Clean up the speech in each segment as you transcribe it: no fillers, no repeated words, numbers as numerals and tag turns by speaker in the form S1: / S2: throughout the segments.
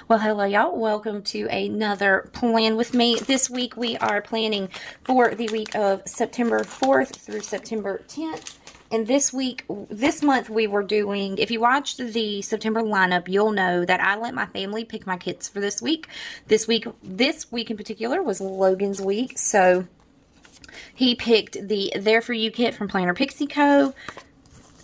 S1: Well, hello y'all. Welcome to another plan with me. This week we are planning for the week of September 4th through September 10th. And this month we were doing, if you watched the September lineup, you'll know that I let my family pick my kits for this week. This week in particular was Logan's week. So he picked the There For You kit from Planner Pixie Co.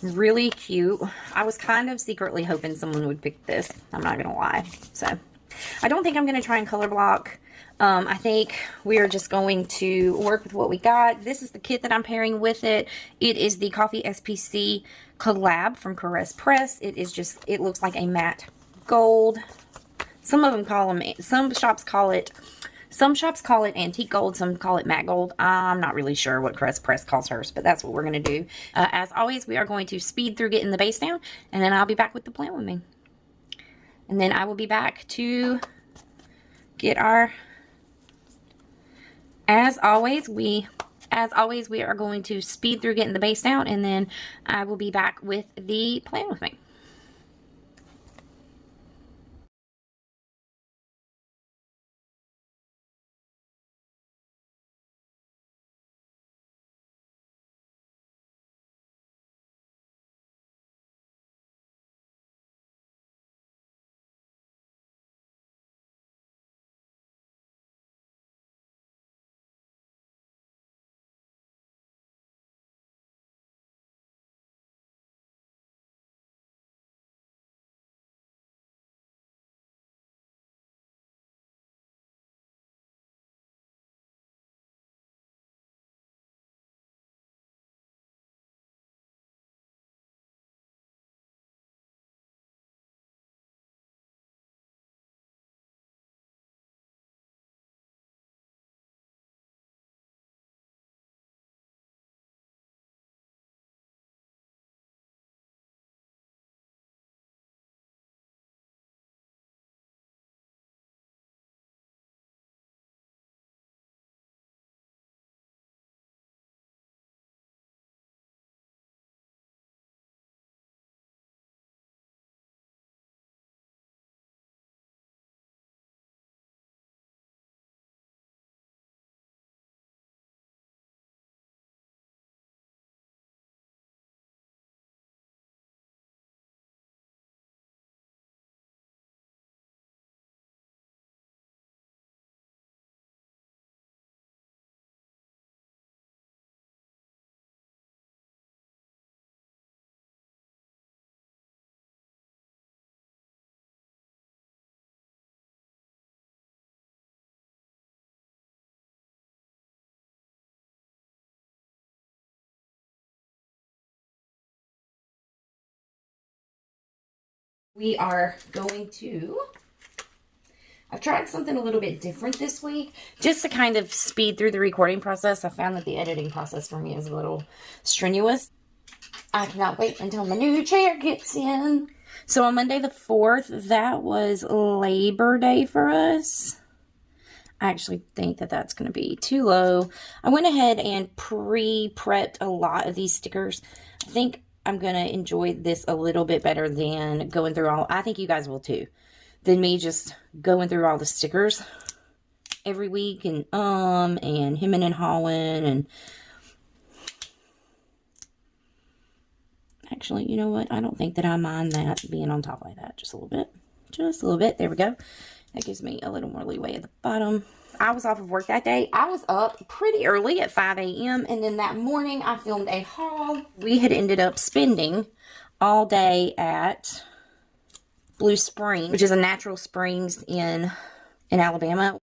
S1: Really cute. I was kind of secretly hoping someone would pick this. I'm not going to lie. So, I don't think I'm going to try and color block. I think we're just going to work with what we got. This is the kit that I'm pairing with it. It is the CoffeexSPC Collab from Press. It looks like a matte gold. Some shops call it antique gold, some call it matte gold. I'm not really sure what Press calls hers, but that's what we're going to do. As always, we are going to speed through getting the base down, and then I'll be back with the plan with me. And then I will be back to get our... As always, we are going to speed through getting the base down, and then I will be back with the plan with me. We are going to... I've tried something a little bit different this week, just to kind of speed through the recording process. I found that the editing process for me is a little strenuous. I cannot wait until my new chair gets in. So on Monday the 4th, that was Labor Day for us. I actually think that that's going to be too low. I went ahead and pre-prepped a lot of these stickers. I think I'm going to enjoy this a little bit better than going through all... I think you guys will too. Than me just going through all the stickers every week and hemming and hawing and... Actually, you know what? I don't think that I mind that being on top like that. Just a little bit. Just a little bit. There we go. That gives me a little more leeway at the bottom. I was off of work that day. I was up pretty early at 5 a.m. And then that morning I filmed a haul. We had ended up spending all day at Blue Spring, which is a natural springs in Alabama.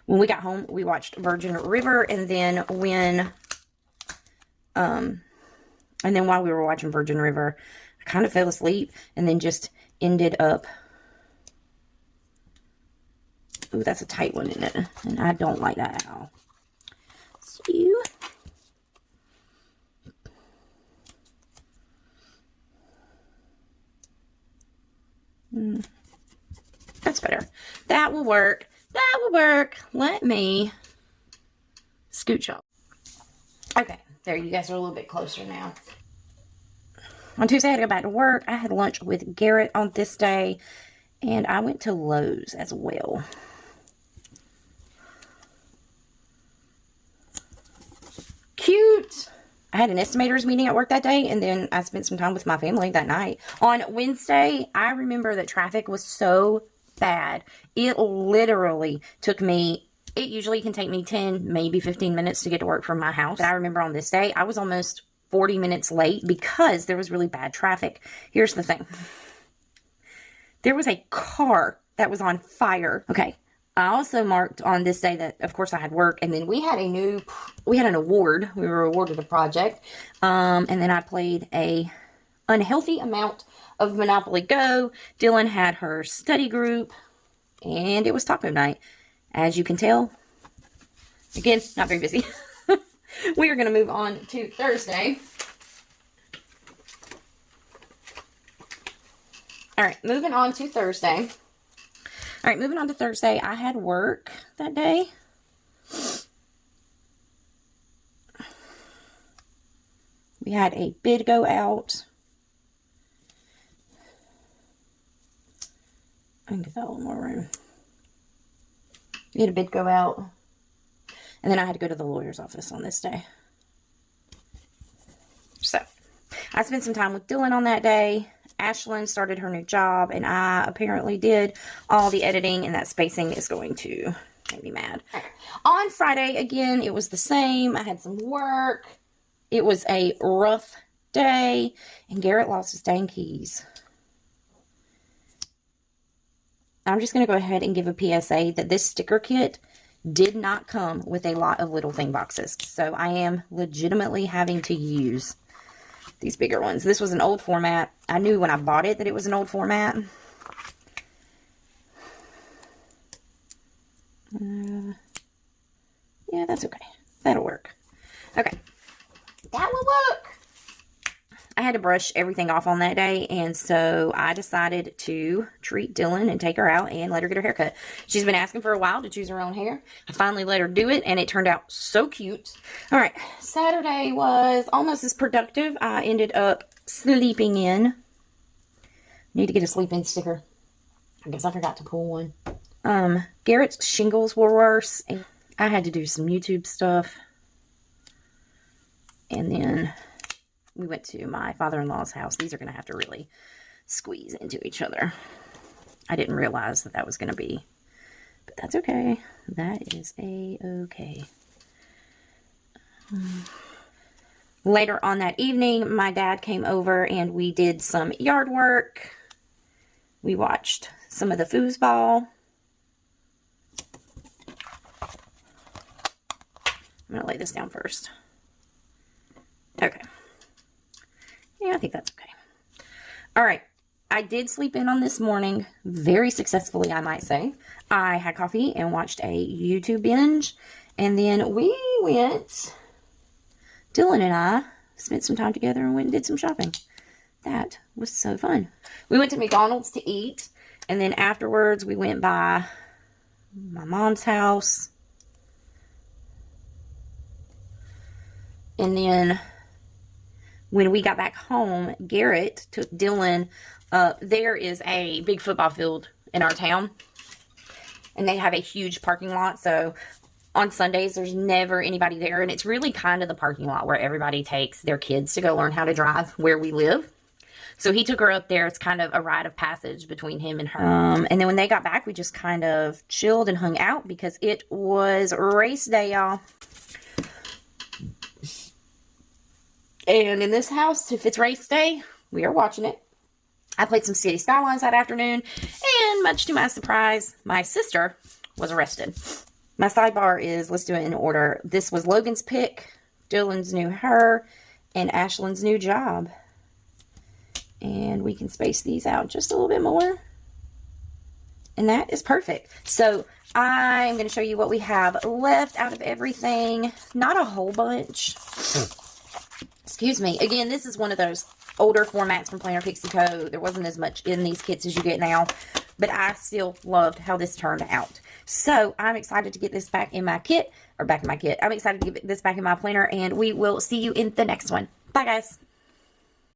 S1: When we got home, we watched Virgin River, and then while we were watching Virgin River, I kind of fell asleep, and then just ended up... Ooh, that's a tight one, isn't it? And I don't like that at all. you. That's better. That will work. That will work. Let me scooch up. Okay, there, you guys are a little bit closer now. On Tuesday, I had to go back to work. I had lunch with Garrett on this day, and I went to Lowe's as well. Cute. I had an estimators meeting at work that day, and then I spent some time with my family that night. On Wednesday, I remember that traffic was so bad. It literally took me, it usually can take me 10, maybe 15 minutes to get to work from my house. But I remember on this day, I was almost 40 minutes late because there was really bad traffic. Here's the thing. There was a car that was on fire. Okay. I also marked on this day that, of course, I had work, and then we had an award. We were awarded a project, and then I played a unhealthy amount of Monopoly Go. Dylan had her study group, and it was taco night. As you can tell, again, not very busy. We are going to move on to Thursday. All right, moving on to Thursday. All right, moving on to Thursday, I had work that day. We had a bid go out. I can get that a little more room. We had a bid go out. And then I had to go to the lawyer's office on this day. So, I spent some time with Dylan on that day. Ashlyn started her new job, and I apparently did all the editing, and that spacing is going to make me mad. On Friday, again, it was the same. I had some work. It was a rough day, and Garrett lost his dang keys. I'm just going to go ahead and give a PSA that this sticker kit did not come with a lot of little thing boxes. So I am legitimately having to use these bigger ones. This was an old format. I knew when I bought it that it was an old format. Yeah, that's okay. That'll work. Okay. That will work. I had to brush everything off on that day, and so I decided to treat Dylan and take her out and let her get her hair cut. She's been asking for a while to choose her own hair. I finally let her do it, and it turned out so cute. All right, Saturday was almost as productive. I ended up sleeping in. Need to get a sleep-in sticker. I guess I forgot to pull one. Garrett's shingles were worse, and I had to do some YouTube stuff. And then we went to my father-in-law's house. These are going to have to really squeeze into each other. I didn't realize that that was going to be, but that's okay. That is a-okay. Later on that evening, my dad came over and we did some yard work. We watched some of the foosball. I'm going to lay this down first. Okay. Yeah, I think that's okay. All right. I did sleep in on this morning very successfully, I might say. I had coffee and watched a YouTube binge. And then we went, Dylan and I spent some time together and went and did some shopping. That was so fun. We went to McDonald's to eat. And then afterwards, we went by my mom's house. And then when we got back home, Garrett took Dylan up. There is a big football field in our town, and they have a huge parking lot. So on Sundays, there's never anybody there, and it's really kind of the parking lot where everybody takes their kids to go learn how to drive where we live. So he took her up there. It's kind of a rite of passage between him and her. And then when they got back, we just kind of chilled and hung out because it was race day, y'all. And in this house, if it's race day, we are watching it. I played some City Skylines that afternoon. And much to my surprise, my sister was arrested. My sidebar is, let's do it in order. This was Logan's pick, Dylan's new her, and Ashlyn's new job. And we can space these out just a little bit more. And that is perfect. So I'm going to show you what we have left out of everything. Not a whole bunch. Excuse me. Again, this is one of those older formats from Planner Pixie Co. There wasn't as much in these kits as you get now, but I still loved how this turned out. So I'm excited to get this back in my kit, or back in my kit. I'm excited to get this back in my planner, and we will see you in the next one. Bye, guys.